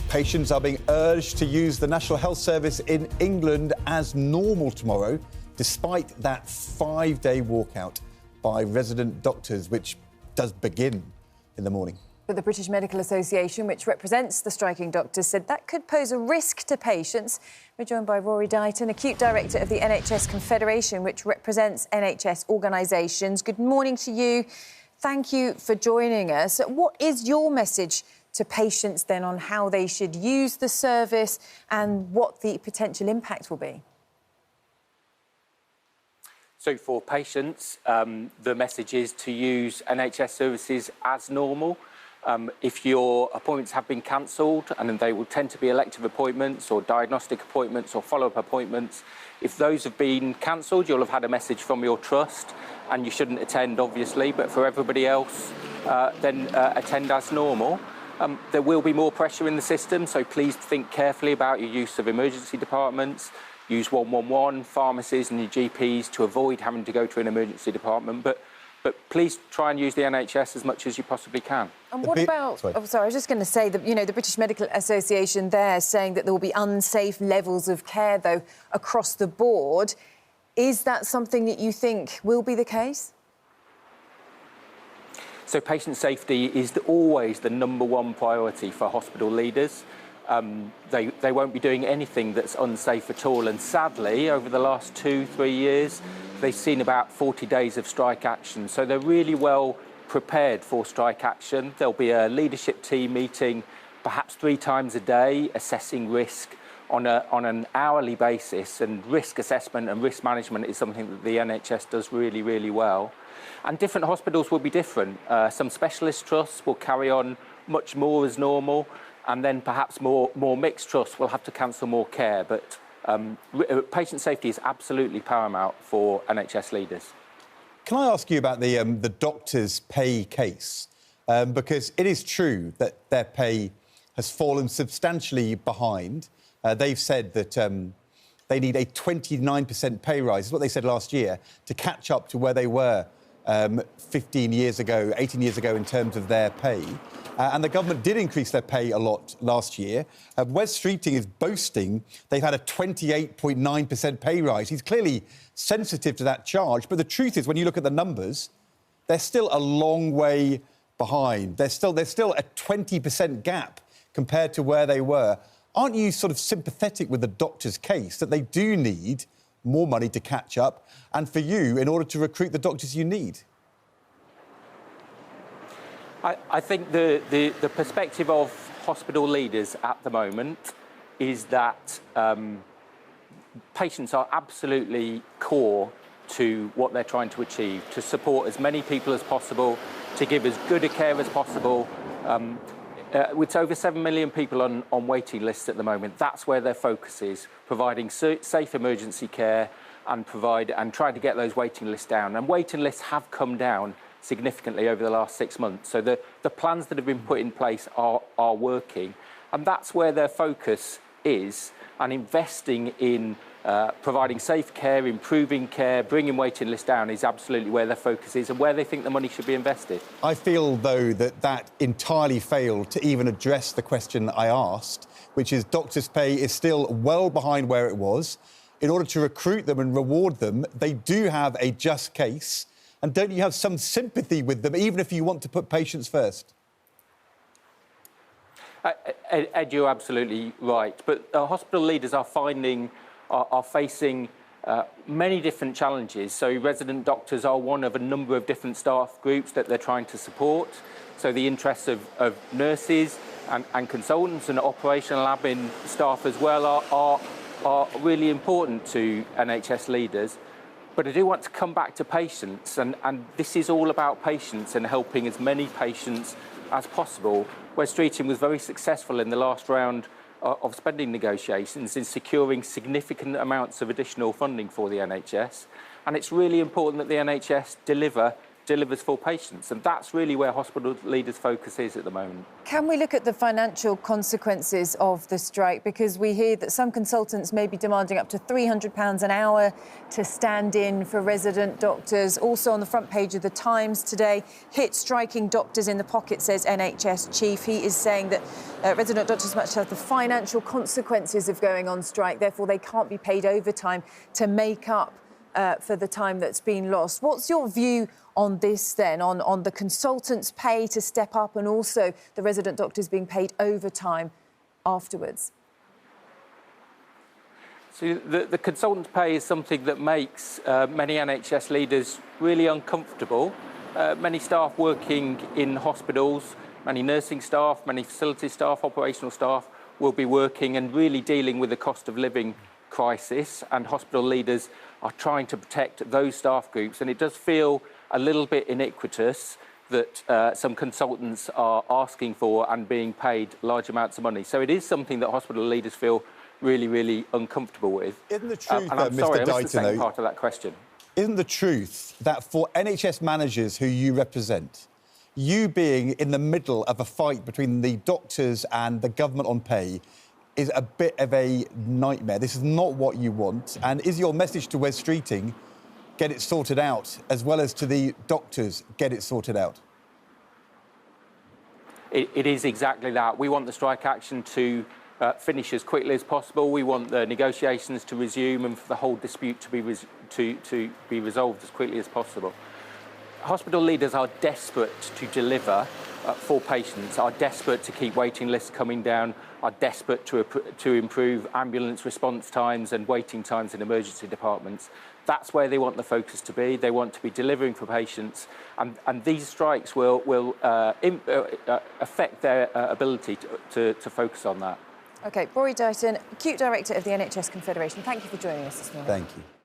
Patients are being urged to use the National Health Service in England as normal tomorrow, despite that 5-day walkout by resident doctors, which does begin in the morning. But the British Medical Association, which represents the striking doctors, said that could pose a risk to patients. We're joined by Rory Deighton, Acute Director of the NHS Confederation, which represents NHS organisations. Good morning to you. Thank you for joining us. What is your message to patients then on how they should use the service and what the potential impact will be? So for patients, the message is to use NHS services as normal. If your appointments have been cancelled, and they will tend to be elective appointments or diagnostic appointments or follow-up appointments, if those have been cancelled, you'll have had a message from your trust and you shouldn't attend, obviously, but for everybody else, then attend as normal. There will be more pressure in the system, so please think carefully about your use of emergency departments. Use 111, pharmacies and your GPs to avoid having to go to an emergency department. But please try and use the NHS as much as you possibly can. And what about... I was just going to say that, you know, the British Medical Association there saying that there will be unsafe levels of care, though, across the board. Is that something that you think will be the case? So patient safety is always the #1 priority for hospital leaders. They won't be doing anything that's unsafe at all. And sadly, over the last 2-3 years, they've seen about 40 days of strike action. So they're really well prepared for strike action. There'll be a leadership team meeting perhaps 3 times a day, assessing risk on an hourly basis. And risk assessment and risk management is something that the NHS does really, really well. And different hospitals will be different. Some specialist trusts will carry on much more as normal, and then perhaps more mixed trusts will have to cancel more care. But patient safety is absolutely paramount for NHS leaders. Can I ask you about the doctors' pay case? Because it is true that their pay has fallen substantially behind. They've said that they need a 29% pay rise, is what they said last year, to catch up to where they were 15 years ago, 18 years ago in terms of their pay. And the government did increase their pay a lot last year. Wes Streeting is boasting they've had a 28.9% pay rise. He's clearly sensitive to that charge. But the truth is, when you look at the numbers, they're still a long way behind. There's still a 20% gap compared to where they were. Aren't you sort of sympathetic with the doctor's case that they do need more money to catch up, and for you, in order to recruit the doctors you need? I think the perspective of hospital leaders at the moment is that patients are absolutely core to what they're trying to achieve, to support as many people as possible, to give as good a care as possible. With over 7 million people on waiting lists at the moment, that's where their focus is, providing safe emergency care and trying to get those waiting lists down. And waiting lists have come down significantly over the last 6 months. So the plans that have been put in place are working. And that's where their focus is, and investing in providing safe care, improving care, bringing waiting lists down is absolutely where their focus is and where they think the money should be invested. I feel, though, that entirely failed to even address the question I asked, which is doctors' pay is still well behind where it was. In order to recruit them and reward them, they do have a just case. And don't you have some sympathy with them, even if you want to put patients first? Ed, you're absolutely right. But hospital leaders are facing many different challenges. So resident doctors are one of a number of different staff groups that they're trying to support. So the interests of nurses and consultants and operational admin staff as well are really important to NHS leaders. But I do want to come back to patients, and this is all about patients and helping as many patients as possible. Wes Streeting was very successful in the last round of spending negotiations in securing significant amounts of additional funding for the NHS. And it's really important that the NHS deliver delivers for patients. And that's really where hospital leaders' focus is at the moment. Can we look at the financial consequences of the strike? Because we hear that some consultants may be demanding up to £300 an hour to stand in for resident doctors. Also on the front page of the Times today, hit striking doctors in the pocket, says NHS chief. He is saying that resident doctors must have the financial consequences of going on strike. Therefore, they can't be paid overtime to make up for the time that's been lost. What's your view on this then, on the consultants' pay to step up and also the resident doctors being paid overtime afterwards? So the consultants' pay is something that makes many NHS leaders really uncomfortable. Many staff working in hospitals, many nursing staff, many facility staff, operational staff will be working and really dealing with the cost of living crisis, and hospital leaders are trying to protect those staff groups. And it does feel a little bit iniquitous that some consultants are asking for and being paid large amounts of money. So it is something that hospital leaders feel really, really uncomfortable with. Isn't the truth, and I'm Mr. sorry, I missed Deighton, the second part of that question. Isn't the truth that for NHS managers who you represent, you being in the middle of a fight between the doctors and the government on pay is a bit of a nightmare? This is not what you want. And is your message to Wes Streeting, get it sorted out, as well as to the doctors, get it sorted out? It is exactly that. We want the strike action to finish as quickly as possible. We want the negotiations to resume and for the whole dispute to be resolved as quickly as possible. Hospital leaders are desperate to deliver for patients, are desperate to keep waiting lists coming down, are desperate to improve ambulance response times and waiting times in emergency departments. That's where they want the focus to be. They want to be delivering for patients, and these strikes will affect their ability to focus on that. OK, Rory Deighton, Acute Director of the NHS Confederation, thank you for joining us this morning. Thank you.